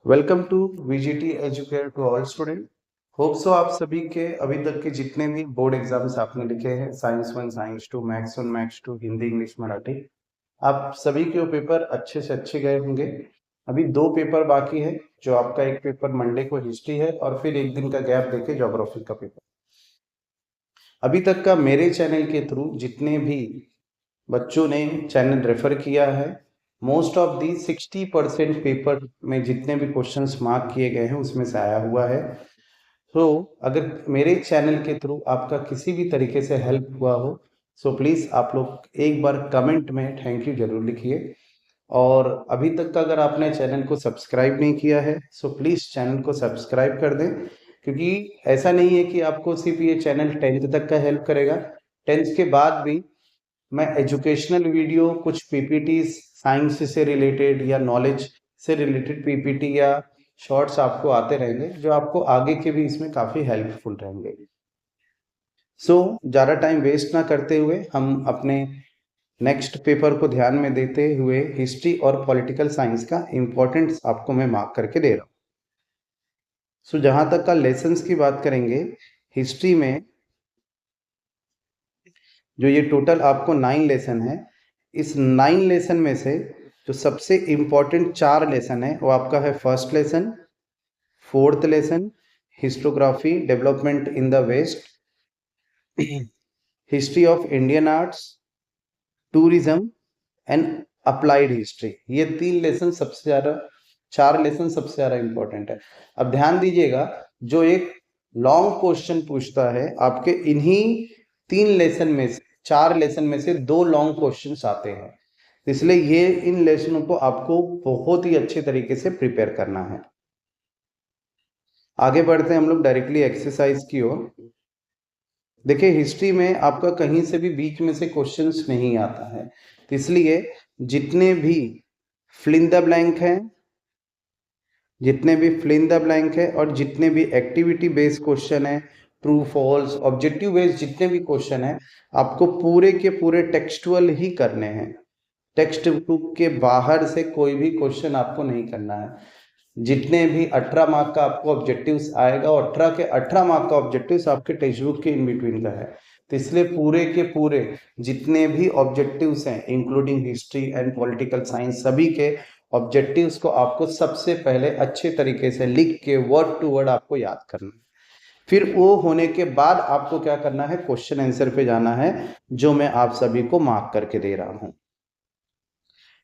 Welcome to VGT Educare to all student. Hope so आप सभी के अभी तक के जितने भी बोर्ड एग्जाम्स आपने लिखे हैं, science 1, science 2, maths 1, maths 2, Hindi, English, Marathi, आप सभी के वो पेपर अच्छे से अच्छे गए होंगे। अभी दो पेपर बाकी है, जो आपका एक पेपर मंडे को हिस्ट्री है और फिर एक दिन का गैप देके ज्योग्राफी का पेपर। अभी तक का मेरे चैनल के थ्रू जितने भी बच्चों ने चैनल रेफर किया है, मोस्ट ऑफ दी 60% पेपर में जितने भी क्वेश्चंस मार्क किए गए हैं उसमें से आया हुआ है। तो अगर मेरे चैनल के थ्रू आपका किसी भी तरीके से हेल्प हुआ हो, सो प्लीज़ आप लोग एक बार कमेंट में थैंक यू जरूर लिखिए। और अभी तक का अगर आपने चैनल को सब्सक्राइब नहीं किया है, सो प्लीज़ चैनल को सब्सक्राइब कर दें, क्योंकि ऐसा नहीं है कि आपको सिर्फ ये चैनल 10th तक का हेल्प करेगा। 10th के बाद भी मैं एजुकेशनल वीडियो, कुछ पीपीटी साइंस से रिलेटेड या नॉलेज से रिलेटेड पीपीटी या शॉर्ट्स आपको आते रहेंगे, जो आपको आगे के भी इसमें काफ़ी हेल्पफुल रहेंगे। सो ज़्यादा टाइम वेस्ट ना करते हुए हम अपने नेक्स्ट पेपर को ध्यान में देते हुए हिस्ट्री और पॉलिटिकल साइंस का इम्पोर्टेंस आपको मैं मार्क करके दे रहा हूँ। सो जहाँ तक का लेसन्स की बात करेंगे, हिस्ट्री में जो ये टोटल आपको 9 लेसन है, इस 9 लेसन में से जो सबसे इम्पोर्टेंट 4 लेसन है वो आपका है first lesson, fourth lesson historiography development in the west, history of Indian arts, tourism and applied history. ये 3 लेसन सबसे ज़्यादा, 4 लेसन सबसे ज़्यादा इंपॉर्टेंट है। अब ध्यान दीजिएगा, जो एक लॉन्ग क्वेश्चन पूछता है आपके इन्हीं 3 लेसन में से, 4 लेसन में से 2 लॉन्ग क्वेश्चंस आते हैं, इसलिए ये इन लेसनों को आपको बहुत ही अच्छे तरीके से प्रिपेयर करना है। आगे बढ़ते हैं हम लोग डायरेक्टली एक्सरसाइज की ओर। देखिए, हिस्ट्री में आपका कहीं से भी बीच में से क्वेश्चंस नहीं आता है, तो इसलिए जितने भी फिल इन द ब्लैंक हैं, जितने भी फिल इन द ब्लैंक है और जितने भी एक्टिविटी बेस्ड क्वेश्चन है, ट्रू फॉल्स ऑब्जेक्टिव बेस्ड जितने भी क्वेश्चन है, आपको पूरे के पूरे टेक्सटुअल ही करने हैं। टेक्स्ट बुक के बाहर से कोई भी क्वेश्चन आपको नहीं करना है। जितने भी 18 मार्क का आपको ऑब्जेक्टिव्स आएगा, और 18 के 18 मार्क का ऑब्जेक्टिव्स आपके टेक्स्ट बुक के इन बिटवीन का है, तो इसलिए पूरे के पूरे जितने भी ऑब्जेक्टिव्स हैं, including history and political science, सभी के ऑब्जेक्टिव्स को आपको सबसे पहले अच्छे तरीके से लिख के वर्ड टू वर्ड आपको याद करना है। फिर वो होने के बाद आपको क्या करना है, क्वेश्चन आंसर पे जाना है, जो मैं आप सभी को मार्क करके दे रहा हूं।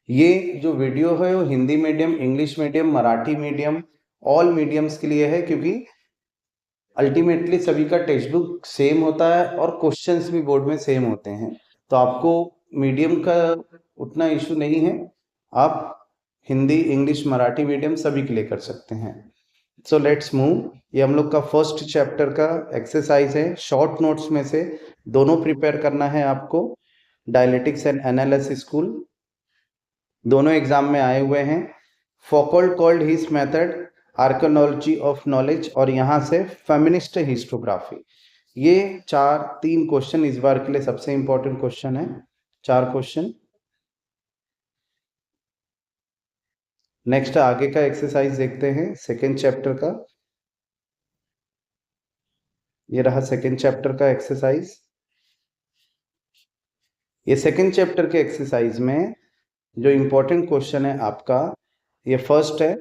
ये जो वीडियो है वो Hindi medium, English medium, Marathi medium, all mediums के लिए है, क्योंकि अल्टीमेटली सभी का टेक्स्ट बुक सेम होता है और क्वेश्चंस भी बोर्ड में सेम होते हैं, तो आपको मीडियम का उतना इशू नहीं है। आप हिंदी, इंग्लिश, मराठी मीडियम सभी के लिए कर सकते हैं। So let's move. ये हम लोग का फर्स्ट चैप्टर का एक्सरसाइज है, शॉर्ट नोट्स में से दोनों प्रिपेयर करना है आपको। डायलेक्टिक्स एंड एनालिसिस स्कूल, दोनों एग्जाम में आए हुए हैं। Foucault called his method archaeology of knowledge, और यहाँ से फेमिनिस्ट हिस्टोग्राफी। ये 3 क्वेश्चन इस बार के लिए सबसे इंपॉर्टेंट क्वेश्चन है, 4 क्वेश्चन। नेक्स्ट आगे का एक्सरसाइज देखते हैं, सेकेंड चैप्टर का। ये रहा सेकेंड चैप्टर का एक्सरसाइज। ये सेकेंड चैप्टर के एक्सरसाइज में जो इंपॉर्टेंट क्वेश्चन है आपका, ये फर्स्ट है,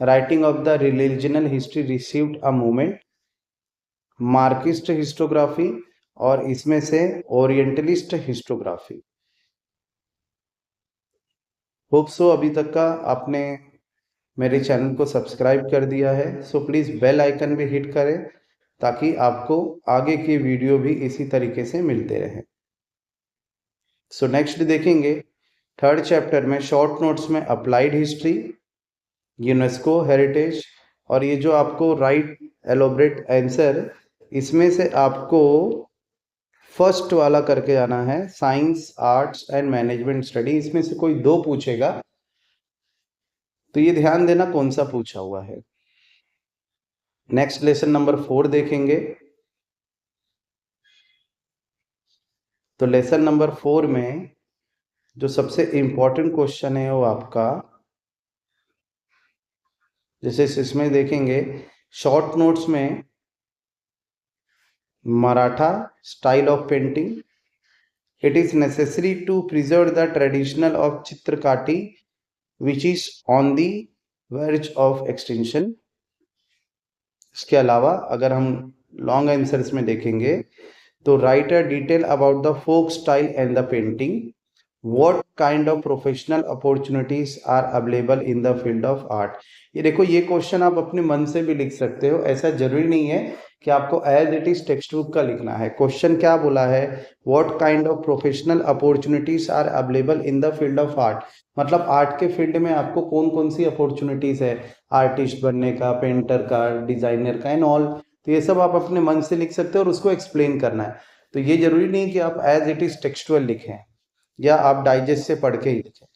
writing of the regional history received a movement, Marxist historiography, और इसमें से ओरिएंटलिस्ट हिस्टोग्राफी। होप सो अभी तक का आपने मेरे चैनल को सब्सक्राइब कर दिया है, सो प्लीज़ बेल आइकन भी हिट करें, ताकि आपको आगे की वीडियो भी इसी तरीके से मिलते रहें। सो नेक्स्ट देखेंगे थर्ड चैप्टर में, शॉर्ट नोट्स में अप्लाइड हिस्ट्री, यूनेस्को हेरिटेज, और ये जो आपको राइट एलोबरेट आंसर, इसमें से आपको फर्स्ट वाला करके आना है, science, arts and management study. इसमें से कोई 2 पूछेगा, तो ये ध्यान देना कौन सा पूछा हुआ है। नेक्स्ट लेसन नंबर 4 देखेंगे। तो लेसन नंबर 4 में जो सबसे इंपॉर्टेंट क्वेश्चन है वो आपका जैसे इसमें देखेंगे शॉर्ट नोट्स में Maratha style of painting, it is necessary to preserve the traditional of चित्रकाटी which is on the verge of extinction। इसके अलावा अगर हम लॉन्ग आंसर्स में देखेंगे तो write a detail about the folk style and the painting, what kind of professional opportunities are available in the field of art. ये देखो ये क्वेश्चन आप अपने मन से भी लिख सकते हो, ऐसा जरूरी नहीं है कि आपको as it is text book का लिखना है। क्वेश्चन क्या बोला है, what kind of professional opportunities are available in the field of art, मतलब आर्ट के फील्ड में आपको कौन कौन सी अपॉर्चुनिटीज है, आर्टिस्ट बनने का, पेंटर का, डिजाइनर का एंड ऑल। तो ये सब आप अपने मन से लिख सकते हो और उसको एक्सप्लेन करना है। तो ये जरूरी नहीं कि आप एज इट इज टेक्सचुअल लिखें या आप डाइजेस्ट से पढ़ के ही लिखें।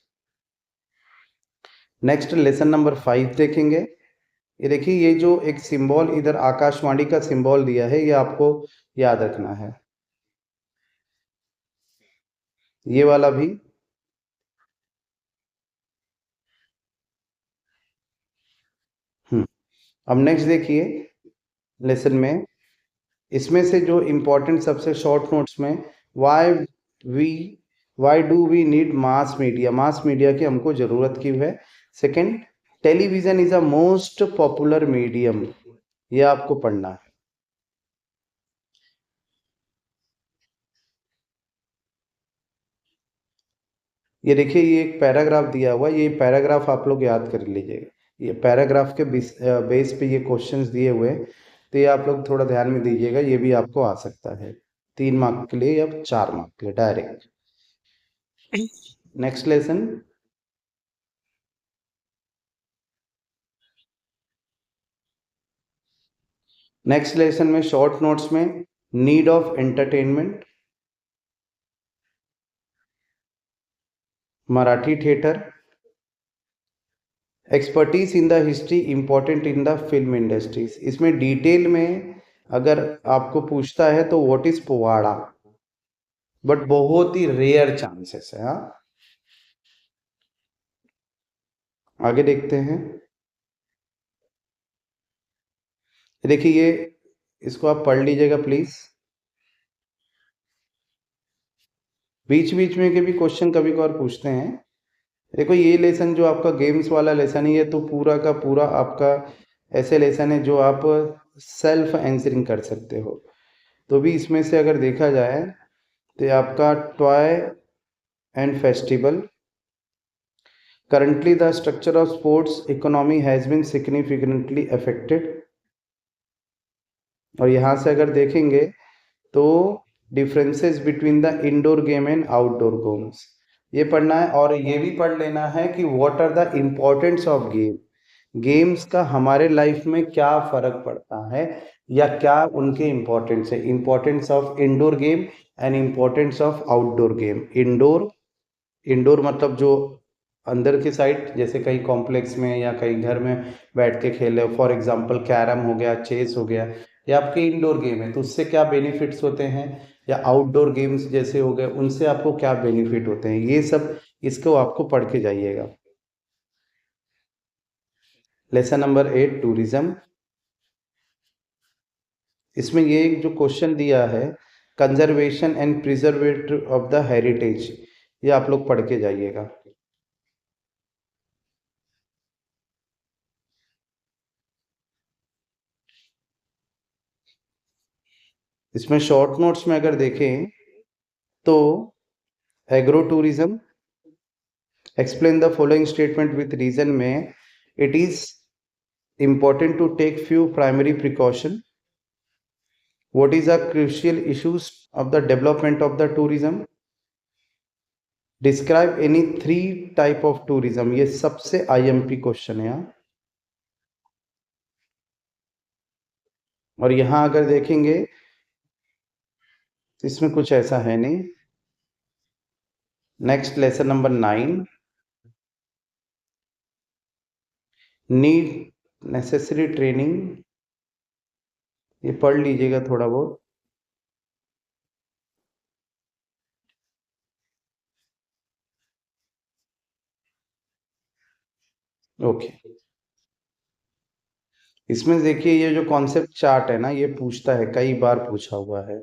नेक्स्ट लेसन नंबर 5 देखेंगे। ये देखिए ये जो एक सिंबल इधर आकाशवाणी का सिंबल दिया है, ये आपको याद रखना है, ये वाला भी। अब नेक्स्ट देखिए लेसन में, इसमें से जो इंपॉर्टेंट सबसे शॉर्ट नोट्स में, why we why do we need mass media, mass media की हमको जरूरत क्यों है। Second, television is a most popular medium, ये आपको पढ़ना है। ये देखिए ये एक पैराग्राफ दिया हुआ, ये पैराग्राफ आप लोग याद कर लीजिएगा, ये पैराग्राफ के बेस पे ये क्वेश्चंस दिए हुए हैं, तो ये आप लोग थोड़ा ध्यान में दीजिएगा, ये भी आपको आ सकता है 3 मार्क के लिए या 4 मार्क के लिए direct. Next lesson, next lesson में शॉर्ट नोट्स में need of entertainment, Marathi theatre, expertise in the history important in the film industries. इसमें डिटेल में अगर आपको पूछता है तो व्हाट इज पोवाड़ा, बट बहुत ही रेयर चांसेस है। हाँ, आगे देखते हैं। देखिए ये इसको आप पढ़ लीजिएगा प्लीज, बीच बीच में के भी क्वेश्चन कभी कभार पूछते हैं। देखो ये लेसन जो आपका गेम्स वाला लेसन है, ये तो पूरा का पूरा आपका ऐसे लेसन है जो आप सेल्फ आंसरिंग कर सकते हो। तो भी इसमें से अगर देखा जाए तो ये आपका toy and festival, currently the structure of sports economy has been significantly affected. और यहाँ से अगर देखेंगे तो differences between the indoor game and outdoor games, ये पढ़ना है। और ये भी पढ़ लेना है कि what are the importance of game, games का हमारे लाइफ में क्या फर्क पड़ता है या क्या उनके इम्पोर्टेंस है, importance of indoor game and importance of outdoor game. Indoor, indoor मतलब जो अंदर की साइड, जैसे कहीं कॉम्प्लेक्स में या कहीं घर में बैठ के खेले, फॉर एग्जांपल कैरम हो गया, चेस हो गया, ये आपके इंडोर गेम है, तो उससे क्या बेनिफिट्स होते हैं, या आउटडोर गेम्स जैसे हो गए उनसे आपको क्या बेनिफिट होते हैं, ये सब इसको आपको पढ़ के जाइएगा। लेसन नंबर 8 टूरिज्म, इसमें ये एक जो क्वेश्चन दिया है, conservation and preservative of the heritage, ये आप लोग पढ़ के जाइएगा। इसमें शॉर्ट नोट्स में अगर देखें तो agro tourism, explain the following statement with reason में, it is important to take few primary precaution, what is the crucial issues of the development of the tourism, describe any 3 type of tourism, ये सबसे IMP question है। और यहां अगर देखेंगे तो इसमें कुछ ऐसा है नहीं। Next lesson number 9, need necessary training, ये पढ़ लीजिएगा थोड़ा बहुत। ओके इसमें देखिए ये जो कॉन्सेप्ट चार्ट है ना, ये पूछता है, कई बार पूछा हुआ है,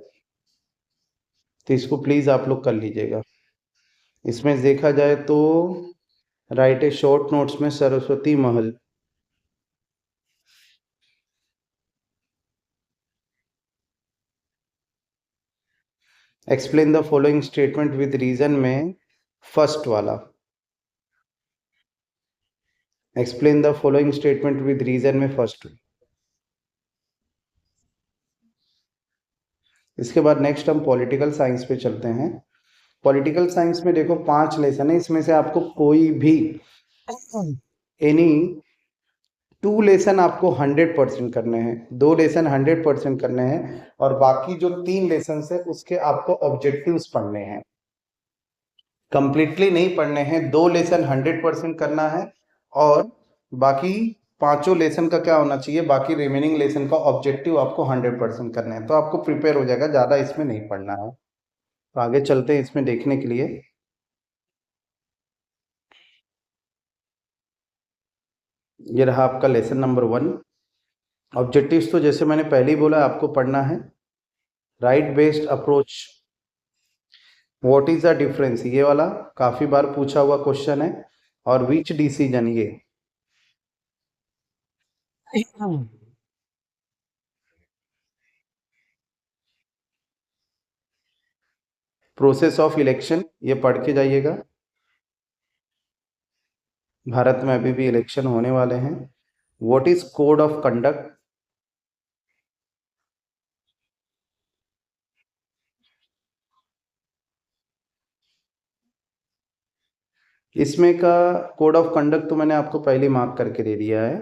तो इसको प्लीज आप लोग कर लीजिएगा। इसमें देखा जाए तो राइट ए शॉर्ट नोट्स में Saraswati Mahal, explain the following statement with reason में फर्स्ट वाला, explain the following statement with reason में फर्स्ट। इसके बाद नेक्स्ट हम पॉलिटिकल साइंस पे चलते हैं। पॉलिटिकल साइंस में देखो 5 लेसन है, इसमें से आपको कोई भी एनी 2 लेसन आपको 100% करने हैं, 2 लेसन 100% करने हैं, और बाकी जो 3 लेसन है उसके आपको ऑब्जेक्टिव्स पढ़ने हैं, कंप्लीटली नहीं पढ़ने हैं। 2 लेसन 100% करना है, और बाकी 5 लेसन का क्या होना चाहिए, बाकी रिमेनिंग लेसन का ऑब्जेक्टिव आपको 100% करने हैं, तो आपको प्रिपेयर हो जाएगा, ज़्यादा इसमें नहीं पढ़ना है। तो आगे चलते हैं इसमें देखने के लिए। ये रहा आपका लेसन नंबर 1। ऑब्जेक्टिव्स तो जैसे मैंने पहले ही बोला आपको पढ़ना है। Right based approach, what is the difference, ये वाला काफी बार पूछा हुआ क्वेश्चन है। और विच डिसीजन, ये प्रोसेस ऑफ इलेक्शन, ये पढ़ के जाइएगा, भारत में अभी भी इलेक्शन होने वाले हैं। What is code of conduct, इसमें का कोड ऑफ कंडक्ट तो मैंने आपको पहले मार्क करके दे दिया है।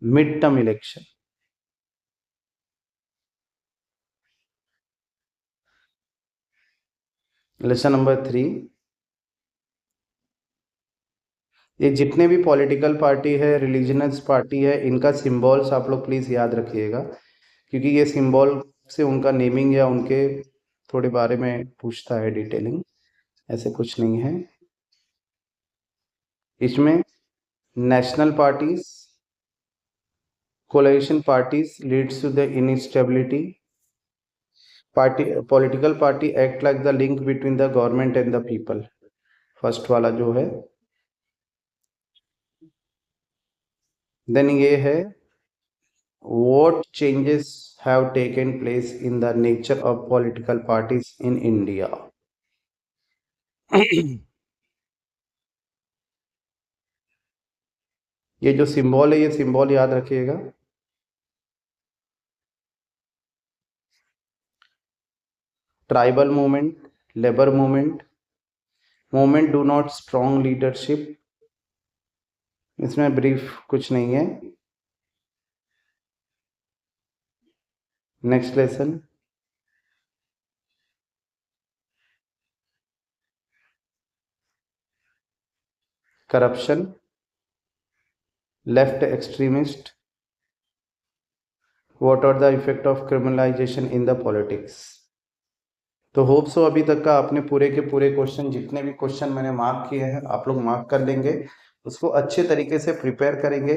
Mid term election, lesson number 3, ये जितने भी पॉलिटिकल पार्टी है, रिलीजनस पार्टी है, इनका सिंबल्स आप लोग प्लीज याद रखिएगा, क्योंकि ये सिंबल से उनका नेमिंग या उनके थोड़े बारे में पूछता है डिटेलिंग, ऐसे कुछ नहीं है। इसमें national parties, coalition parties leads to the instability, party political party act like the link between the government and the people, first वाला जो है। देन ये है what changes have taken place in the nature of political parties in India. ये जो symbol है, ये symbol याद रखिएगा। Tribal movement, labour movement, movement do not strong leadership, इसमें ब्रीफ कुछ नहीं है। Next lesson, corruption, left extremist, what are the effect of criminalisation in the politics. तो होप सो अभी तक का आपने पूरे के पूरे क्वेश्चन, जितने भी क्वेश्चन मैंने मार्क किए हैं, आप लोग मार्क कर लेंगे, उसको अच्छे तरीके से प्रिपेयर करेंगे।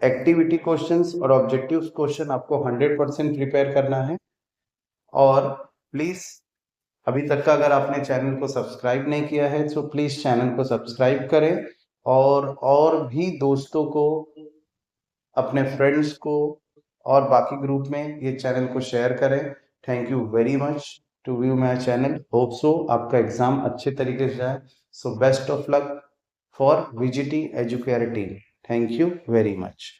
एक्टिविटी क्वेश्चंस और ऑब्जेक्टिव क्वेश्चन आपको 100% प्रिपेयर करना है। और प्लीज अभी तक का अगर आपने चैनल को सब्सक्राइब नहीं किया है तो प्लीज चैनल को सब्सक्राइब करें, और भी दोस्तों को, अपने फ्रेंड्स को और बाकी ग्रुप में ये चैनल को शेयर करें। Thank you very much to view my channel. Hope so आपका एग्जाम अच्छे तरीके से जाए। So best of luck for visiting Educare team. Thank you very much.